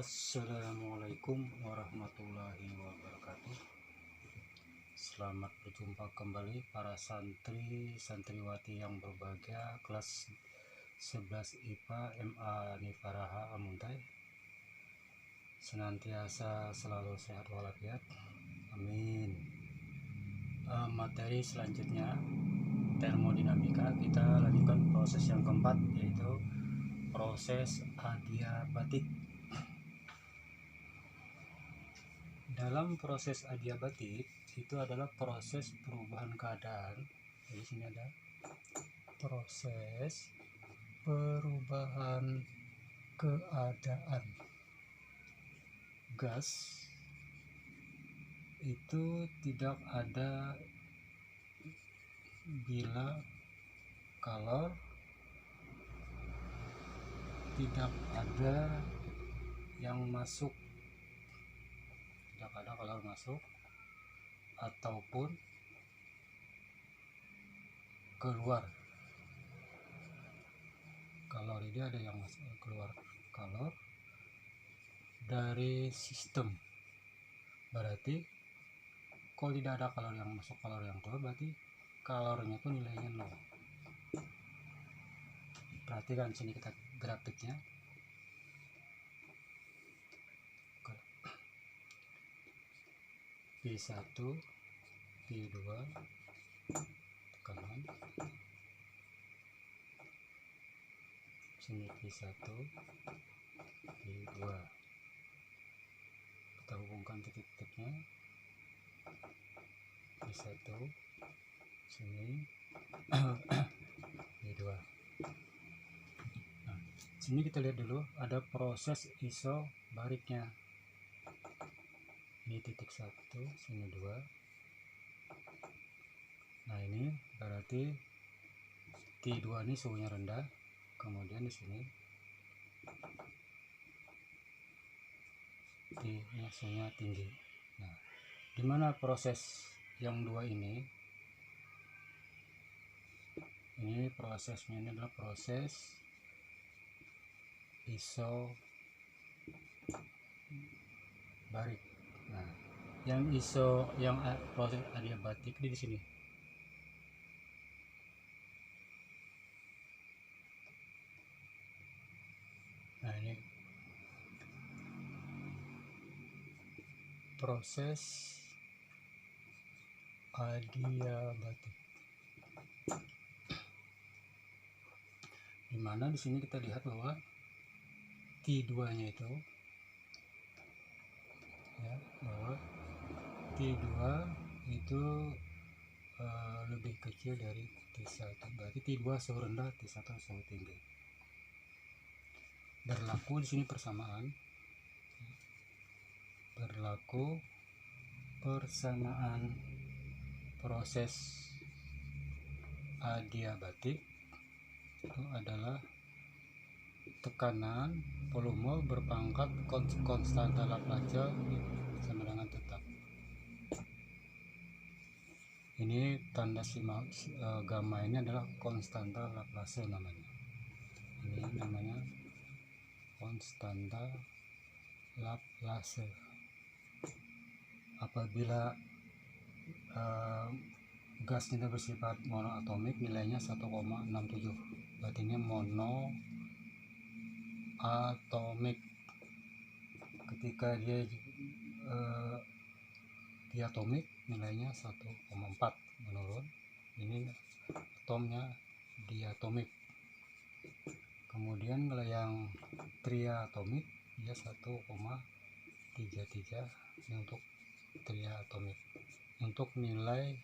Assalamualaikum warahmatullahi wabarakatuh. Selamat berjumpa kembali para santri santriwati yang berbahagia kelas 11 IPA MA Nifaraha Amuntai. Senantiasa selalu sehat walafiat. Amin. Materi selanjutnya termodinamika, kita lanjutkan proses yang keempat, yaitu proses adiabatik. Dalam proses adiabatik itu adalah proses perubahan keadaan. Jadi sini ada proses perubahan keadaan gas. Itu tidak ada bila kalau tidak ada yang masuk, tidak ada kalau masuk ataupun keluar. Kalor ini ada yang masuk keluar kalor dari sistem. Berarti kalau tidak ada kalor yang masuk, kalor yang keluar, berarti kalornya itu nilainya 0. Perhatikan sini kita grafiknya. P1, P2 tekanan, sini P1, P2. Kita hubungkan titik-titiknya. P1 sini P2. Nah, sini kita lihat dulu ada proses isobariknya. Ini titik 1, sini 2. Nah, ini berarti T2 ini suhunya rendah, kemudian di sini T-nya suhunya tinggi. Nah, di mana proses yang 2 ini? Ini prosesnya, ini adalah proses isobarik. Nah, yang proses adiabatik di sini. Nah, ini proses adiabatik. Dimana di sini kita lihat bahwa T2-nya itu ya, bahwa T2 itu lebih kecil dari T1. Berarti T2 suhu rendah, T1 suhu tinggi. Berlaku di sini persamaan. Berlaku persamaan proses adiabatik itu adalah tekanan volume berpangkat konstanta Laplace sama dengan tetap. Ini tanda gamma ini adalah konstanta Laplace namanya. Ini namanya konstanta Laplace. Apabila gasnya bersifat monoatomik, nilainya 1,67. Berarti ini monoatomik. Ketika dia diatomik, nilainya 1,4 menurun. Ini atomnya diatomik. Kemudian kalau yang triatomik dia 1,33. Ini untuk triatomik. Untuk nilai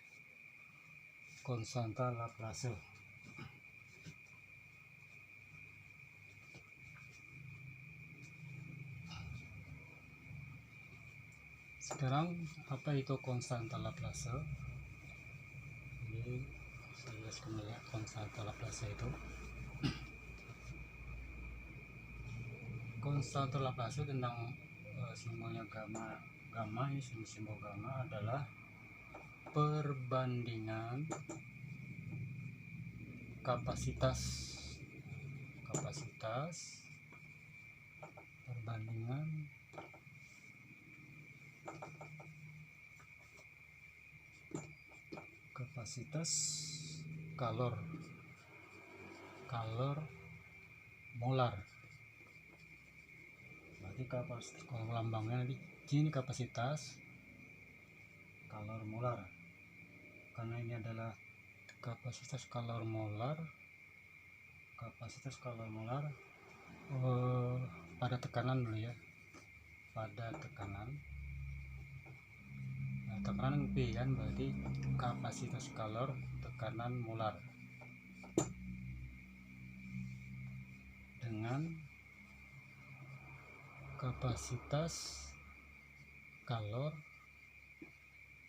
konstanta Laplace. Sekarang apa itu konstanta Laplace? Jadi saya jelaskan ya, konstanta Laplace itu. Konstanta Laplace tentang simbolnya gamma. Gamma ini simbol gamma adalah perbandingan kapasitas perbandingan kapasitas kalor molar. Berarti kapasitas, kalau lambangnya nanti C ini kapasitas kalor molar, karena ini adalah kapasitas kalor molar pada tekanan dulu ya, pada tekanan. Nah, tekanan P kan berarti kapasitas kalor tekanan molar dengan kapasitas kalor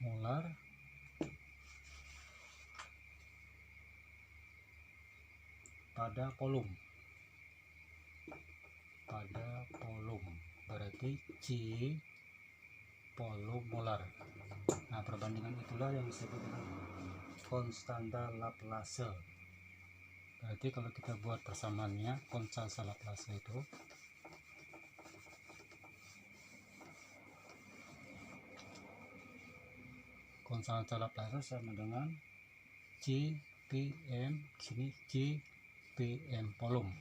molar pada volume. Berarti C volume molar. Nah, perbandingan itulah yang disebut dengan konstanta Laplace. Berarti kalau kita buat persamaannya, konstanta Laplace itu sama dengan C PM, sini C PM volume.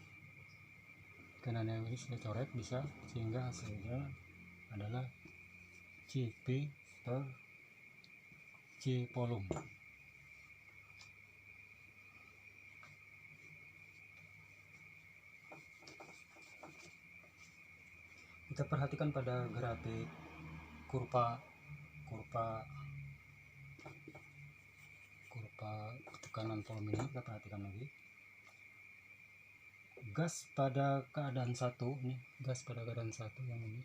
Karena ini sudah coret bisa, sehingga hasilnya adalah CP per C volume. Kita perhatikan pada grafik kurva tekanan volume ini, kita perhatikan lagi. Gas pada keadaan satu nih, yang ini.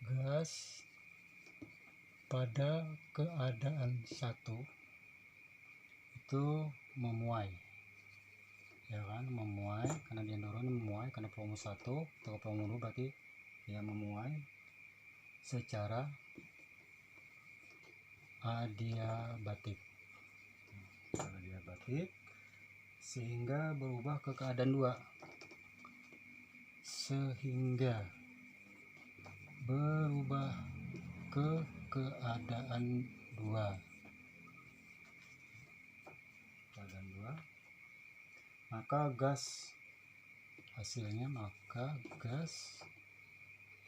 Gas pada keadaan satu itu memuai, ya kan, memuai karena dia turun, memuai karena volume 1 atau volume 2, berarti dia memuai secara adiabatik, sehingga berubah ke keadaan 2, maka gas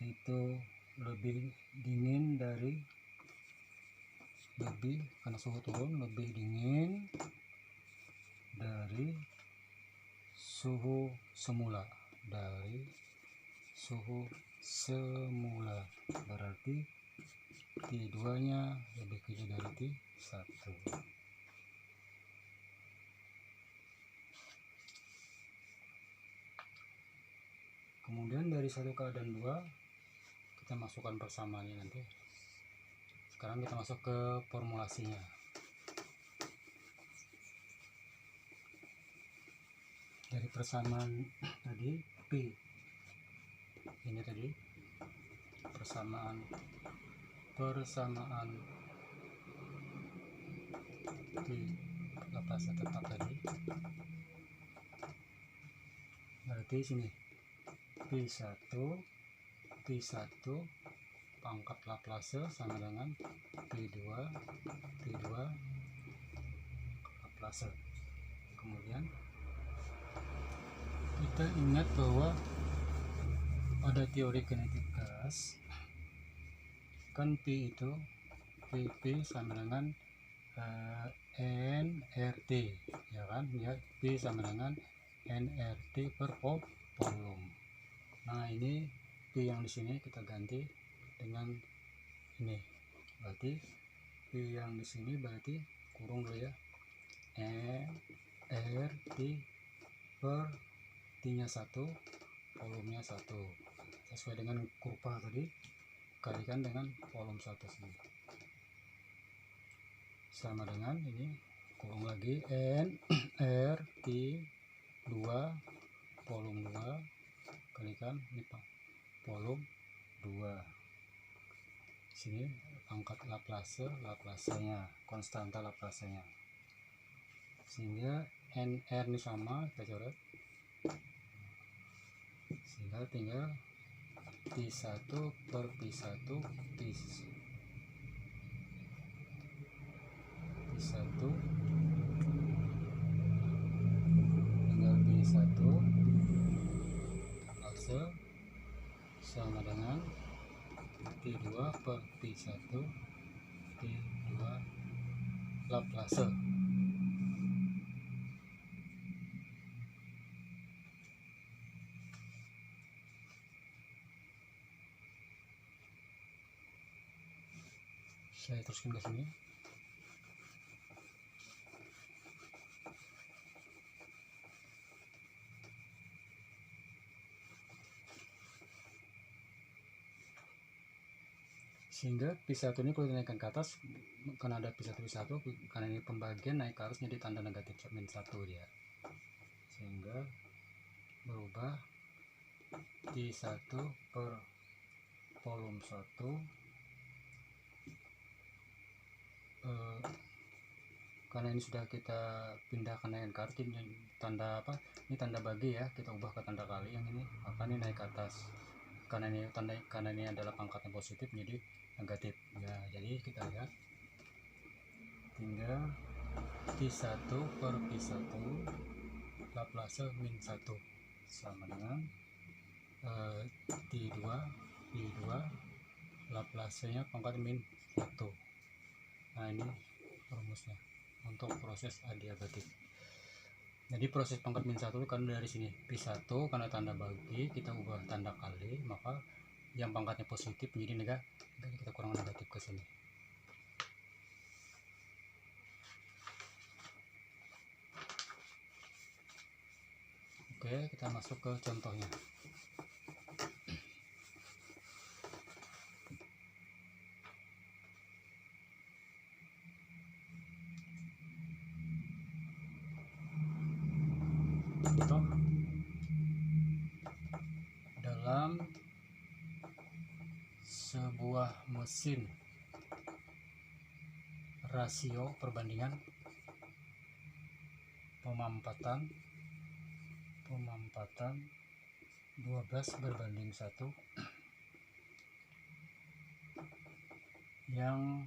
itu lebih dingin karena suhu turun, lebih dingin dari suhu semula, berarti T2 nya lebih kecil dari T1. Kemudian dari satu keadaan 2 kita masukkan persamaannya nanti. Sekarang kita masuk ke formulasinya. Dari persamaan tadi P ini tadi persamaan P Laplace tetap tadi, berarti sini P1 pangkat Laplace sama dengan P2 Laplace. Kemudian kita ingat bahwa pada teori kinetik gas kan P sama dengan nRT, ya kan, ya, P sama dengan nRT per volume. Nah, ini P yang di sini kita ganti dengan ini, berarti P yang di sini berarti kurung dulu ya, nRT per T-nya 1, volumenya 1, sesuai dengan kurva tadi, kalikan dengan volume 1 sini, sama dengan ini, kurung lagi nRT 2 volume 2 kalikan ini volume 2, sini pangkat Laplace-nya, konstanta Laplace-nya, sehingga nR ini sama, kita coret, sehingga tinggal T1 per P1 P1 tinggal P1 laplase sama dengan P2 per P1 P2 laplase. Saya teruskan ke sini. Sehingga P1 ini kalau dinaikkan ke atas, karena ada P1 karena ini pembagian naik ke atas jadi tanda negatif min 1 dia. Sehingga berubah P1 per volume 1 karena ini sudah kita pindahkan naik ke atas, tanda apa? Ini tanda bagi ya, kita ubah ke tanda kali yang ini, maka ini naik ke atas. Karena ini adalah pangkatnya positif jadi negatif. Ya, jadi kita lihat tinggal P1 per P1 laplase min 1 sama dengan P2 laplasenya pangkat min 1. Nah, ini rumusnya untuk proses adiabatik. Jadi proses pangkat min 1 kan dari sini P1 karena tanda bagi kita ubah tanda kali, maka yang pangkatnya positif menjadi negatif, kita kurang negatif ke sini. Oke, kita masuk ke contohnya. Contoh, dalam sebuah mesin rasio perbandingan pemampatan 12 berbanding 1 yang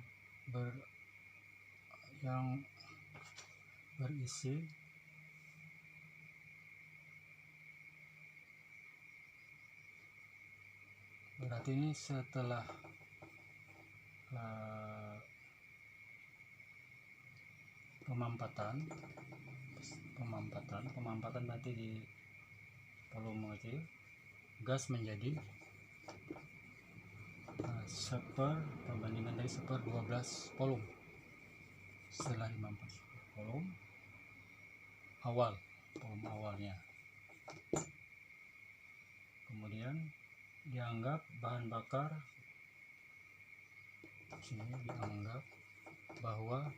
berisi berarti ini setelah pemampatan nanti di volume kecil gas menjadi perbandingan dari 1/12 volume setelah dimampus volume awalnya. Kemudian dianggap bahan bakar, sini dianggap bahwa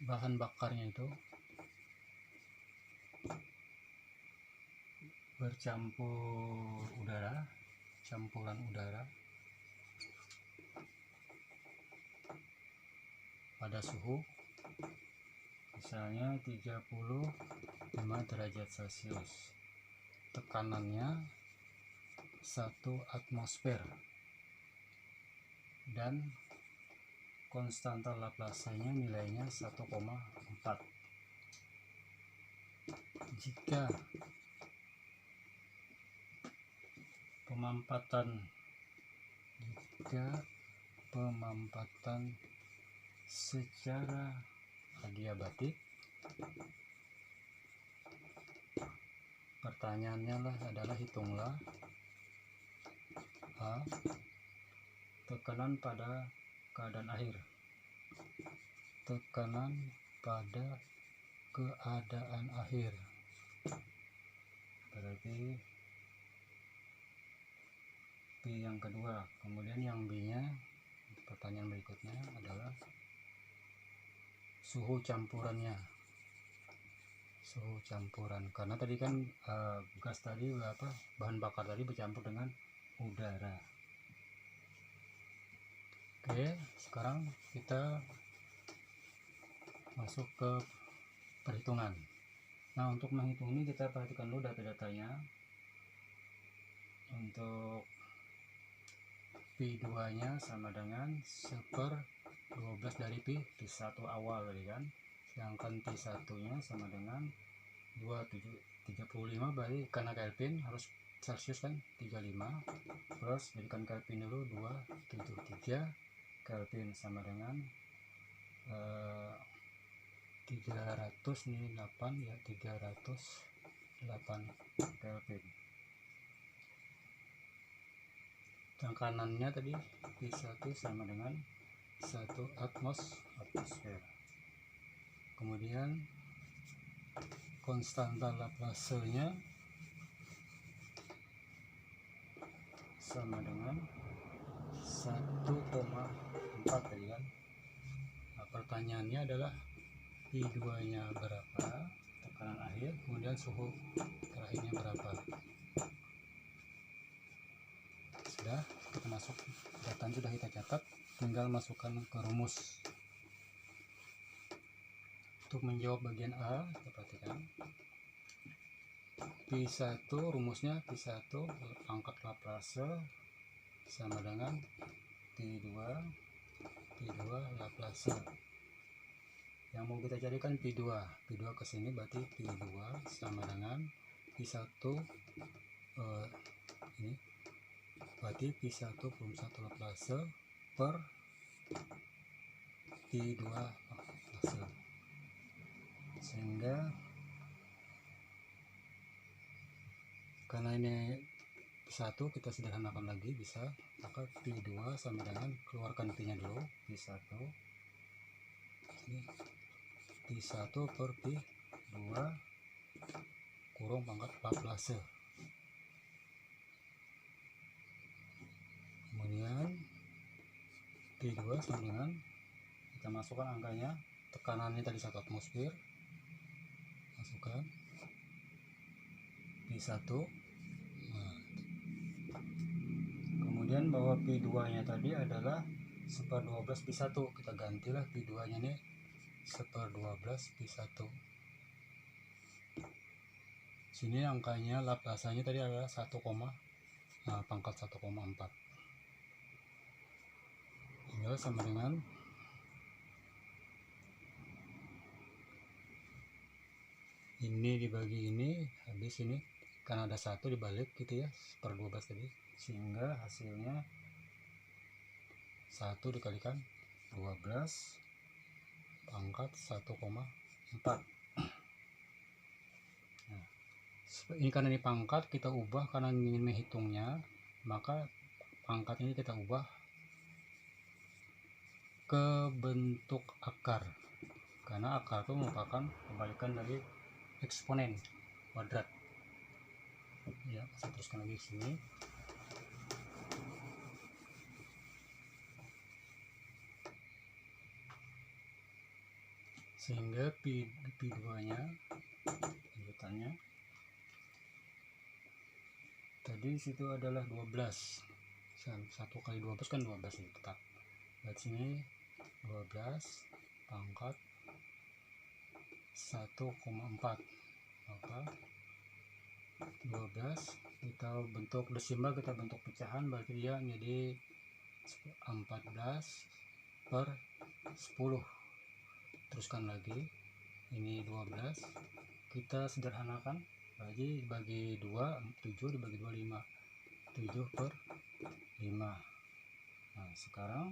bahan bakarnya itu campuran udara pada suhu misalnya 35 derajat Celcius, tekanannya 1 atmosfer dan konstanta laplasenya nilainya 1,4. Jika pemampatan secara adiabatik, pertanyaannya adalah hitunglah A. Tekanan pada keadaan akhir. Berarti P yang kedua. Kemudian yang B nya, pertanyaan berikutnya adalah suhu campuran, karena tadi kan gas tadi bahan bakar tadi bercampur dengan udara. Oke, sekarang kita masuk ke perhitungan. Nah, untuk menghitung ini kita perhatikan dulu data-datanya. Untuk Pi 2 nya sama dengan 1/12 dari Pi 1 awal tadi kan, sedangkan Pi 1 nya sama dengan 35, berarti karena Kelvin harus Celsius kan 35, plus jadikan Kelvin dulu 273 Kelvin sama dengan 300 nih 8 ya, 308 Kelvin. Yang kanannya tadi P1 sama dengan 1 atmosfer. Kemudian konstanta Laplace-nya sama dengan 1,4 tadi kan. Nah, pertanyaannya adalah P2 nya berapa, tekanan akhir, kemudian suhu terakhirnya berapa. Sudah, kita masuk, datanya sudah kita catat, tinggal masukkan ke rumus. Untuk menjawab bagian A, kita perhatikan P1 rumusnya, P1 pangkat Laplace sama dengan P2 Laplace. Yang mau kita carikan P2 ke sini, berarti P2 sama dengan P1 ini, berarti P1 plus 1 Laplace per P2 Laplace, sehingga karena ini P1 kita sederhanakan lagi bisa, maka P2 sama dengan, keluarkan P nya dulu, P1 ini P1 per P2 kurung pangkat Laplace. Kemudian P2 sama dengan, kita masukkan angkanya, tekanannya tadi 1 atmosfer, masukkan P1. Nah, kemudian bahwa P2 nya tadi adalah 1/12 P1, kita gantilah P2 nya nih 1/12 P1. Sini angkanya Laplace-nya tadi adalah 1, pangkat 1,4. Tinggal sama dengan ini dibagi ini, habis ini karena ada 1 dibalik gitu ya, 1/12 tadi, sehingga hasilnya 1 dikalikan 12 pangkat 1,4. Nah, ini karena ini pangkat, kita ubah karena ingin menghitungnya, maka pangkat ini kita ubah ke bentuk akar, karena akar itu merupakan kebalikan dari eksponen kuadrat. Ya, saya teruskan lagi sini. Sehingga P2 nya lanjutannya tadi situ adalah 12, 1 kali 12 kan 12 ini tetap. Lihat sini 12 pangkat 1,4, maka 12 kita bentuk desimal, kita bentuk pecahan, berarti dia menjadi 14/10. Teruskan lagi, ini 12 kita sederhanakan, bagi 2, 7 dibagi 2, 5, 7/5. Nah, sekarang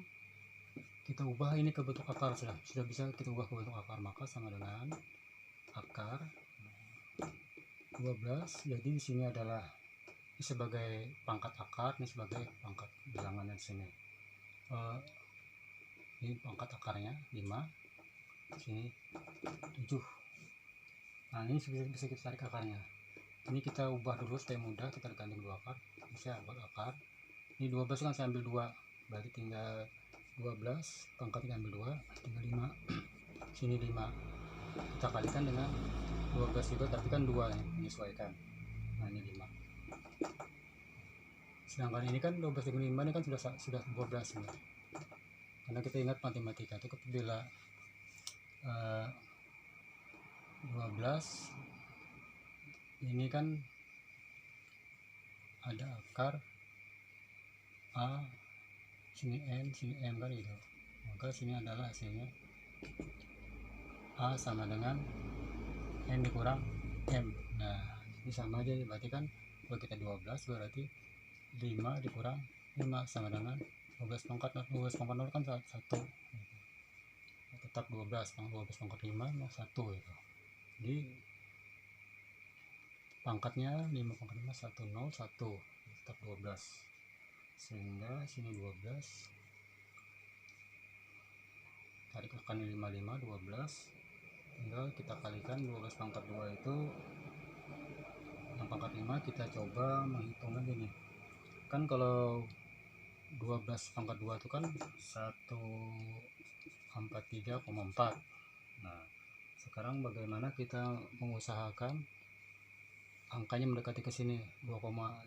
kita ubah ini ke bentuk akar, sudah bisa kita ubah ke bentuk akar, maka sama dengan akar 12. Jadi di sini adalah ini sebagai pangkat akar, ini sebagai pangkat bilangannya di sini. Ini pangkat akarnya 5, sini 7. Nah, ini bisa kita tarik akarnya. Ini kita ubah dulu supaya mudah, kita ganti 2 akar, bisa buat akar. Ini 12 kan saya ambil 2, berarti tinggal 12 pangkatnya ambil 2, tinggal 5. Sini 5 kita kalikan dengan 12 juga, tapi kan 2 yang menyesuaikan. Nah, ini 5. Sedangkan ini kan 12 dengan 5 ini kan sudah 12 nih. Karena kita ingat matematika itu bila 12 ini kan ada akar A sini N, sini M kan gitu. Maka sini adalah hasilnya A sama dengan N dikurang M. Nah ini sama aja, berarti kan kalau kita 12 berarti 5 dikurang 5 sama dengan 12 pangkat 0 kan 1, tetap 12 pangkat 5 1 gitu. Jadi pangkatnya 5 pangkat 5 1 0 1 tetap 12, sehingga sini 12 tarik akan 5 12, tinggal kita kalikan 12 pangkat 2 itu yang pangkat 5. Kita coba menghitung lagi nih kan, kalau 12 pangkat 2 itu kan 143,4. Nah sekarang bagaimana kita mengusahakan angkanya mendekati ke sini 2,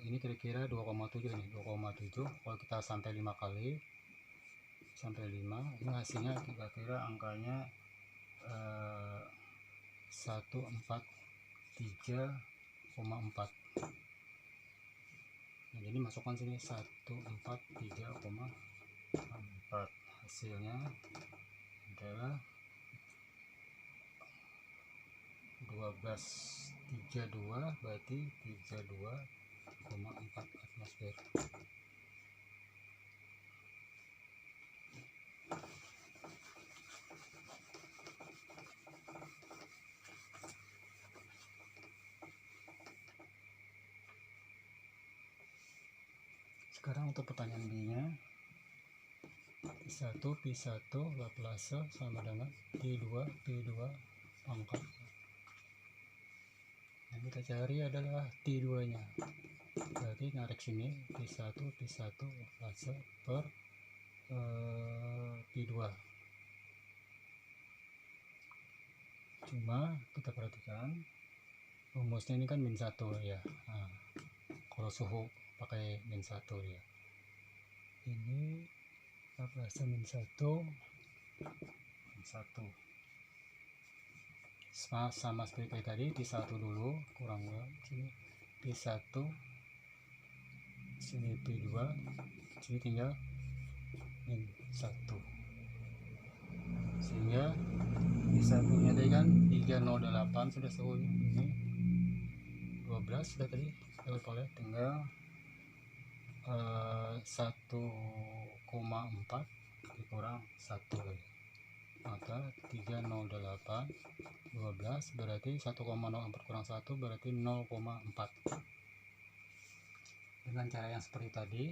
ini kira-kira 2,7 nih, 2,7. Kalau kita sampai 5 kali, sampai 5, ini hasilnya kira-kira angkanya 143,4. Nah, jadi masukkan sini 143,4, hasilnya adalah 1232, berarti 32,4 atmosfer. Sekarang untuk pertanyaan B nya, P1 Laplace sama dengan P2 pangkat. Yang kita cari adalah T2 nya, berarti narik sini P1 Laplace per P2. Cuma kita perhatikan rumusnya ini kan min 1 ya. Nah, kalau suhu pakai min 1 ya. Ini Laplace min 1 sama seperti kayak tadi, P1 dulu kurang sini P1, sini P2, sini tinggal min 1, sehingga P1 nya tadi kan 308 sudah suhunya, ini 12 sudah tadi oleh tinggal 1,4 dikurang 1 lagi, maka 308 12 berarti 1,04 kurang 1 berarti 0,4. Dengan cara yang seperti tadi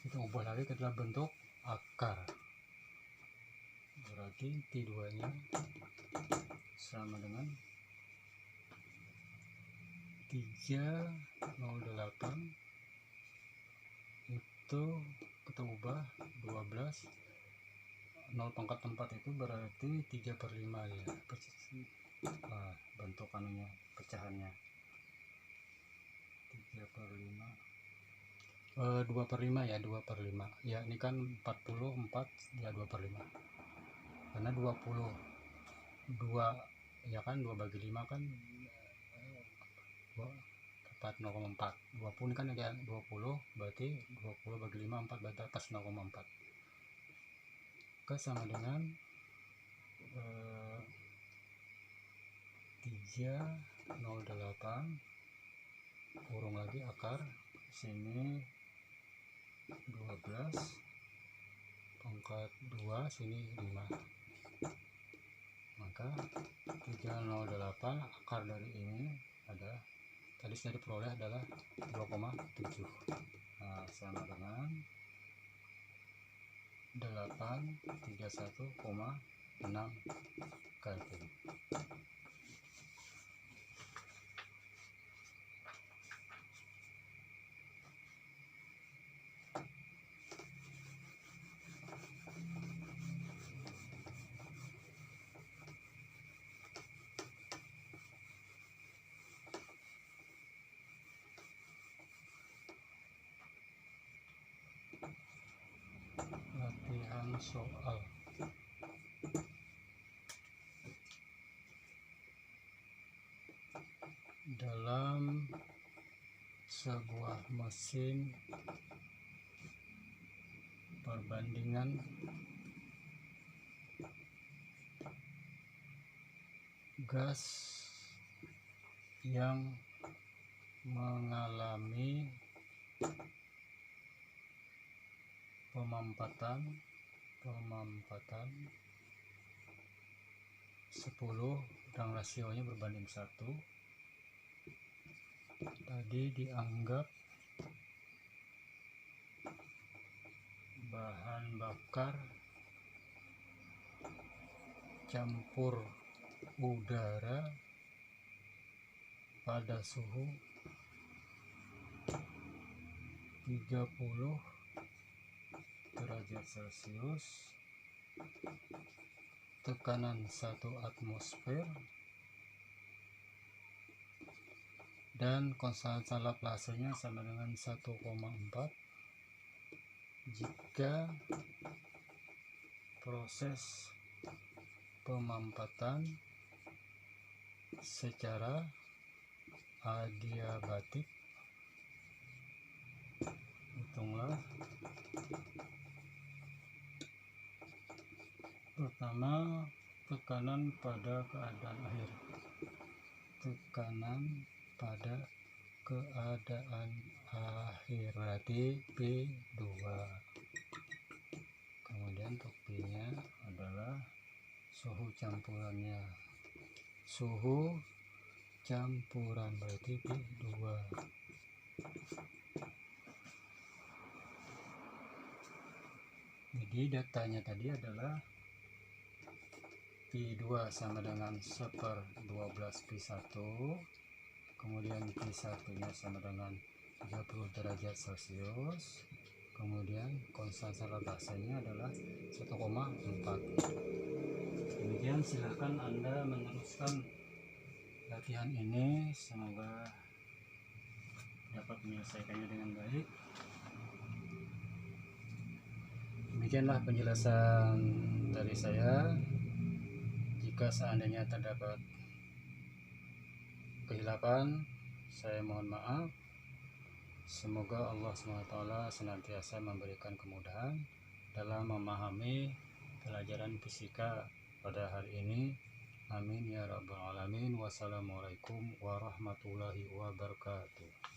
kita ubah lagi ke dalam bentuk akar, berarti T2 nya sama dengan 308 itu kita ubah 12, 0 pangkat 4 itu berarti 3/5 ya, bentuk anunya pecahannya 3/5, 2/5 ya, 2/5 ya, ini kan 44 ya, 2/5 karena 22 ya kan, 2 bagi 5 kan 0,4, 20 ini kan ada 20, berarti 20 bagi 5 4, berarti atas 0,4. Oke, sama dengan 308 kurung lagi akar sini 12 pangkat 2 sini 5, maka 308 akar dari ini ada tadi sudah diperoleh adalah 2,7. Nah, sama dengan 831,6 Kelvin. Latihan soal. Dalam sebuah mesin perbandingan gas yang mengalami pemampatan 10 dan rasionya berbanding 1. Tadi dianggap bahan bakar campur udara pada suhu 30 derajat Celcius, tekanan 1 atmosfer, dan konstanta Laplace-nya sama dengan 1,4 jika proses pemampatan secara adiabatik. Hitunglah. Pertama, tekanan pada keadaan akhir. Tekanan pada keadaan akhir berarti P2. Kemudian untuk P-nya adalah suhu campurannya. Suhu campuran berarti P2. Jadi datanya tadi adalah P2 sama dengan 1/12 P1, kemudian P1 nya sama dengan 30 derajat Celcius, kemudian konstanta Laplace-nya adalah 1,4. Demikian, silahkan Anda meneruskan latihan ini, semoga dapat menyelesaikannya dengan baik. Demikianlah penjelasan dari saya. Jika seandainya terdapat kehilapan, saya mohon maaf. Semoga Allah SWT senantiasa memberikan kemudahan dalam memahami pelajaran fisika pada hari ini. Amin ya rabbal alamin. Wassalamualaikum warahmatullahi wabarakatuh.